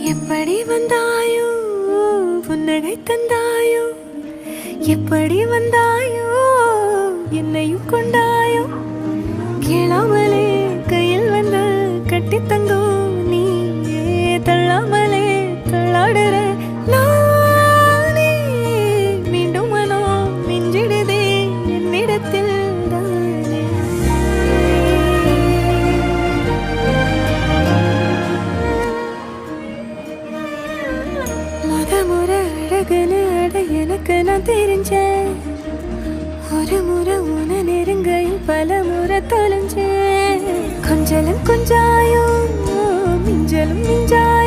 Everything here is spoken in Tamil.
எப்படி வந்தாயோ புன்னகை தந்தாயோ எப்படி வந்தாயோ என்னையும் கொண்டாயோ கேளாமலே கையில் வந்து கட்டி தங்கோ நீயே தள்ளாமலே தள்ளாடுற நானே மீண்டும் மனம் மிஞ்சிடுதே என்னிடத்தில் தானே முறை அழகுன்னு அட எனக்கு நான் தெரிஞ்சேன் ஒரு முறை உன நெருங்கையில் பல முறை தொலைஞ்சேன் கொஞ்சலும் கொஞ்சாயோ மிஞ்சலும் மிஞ்சாயோ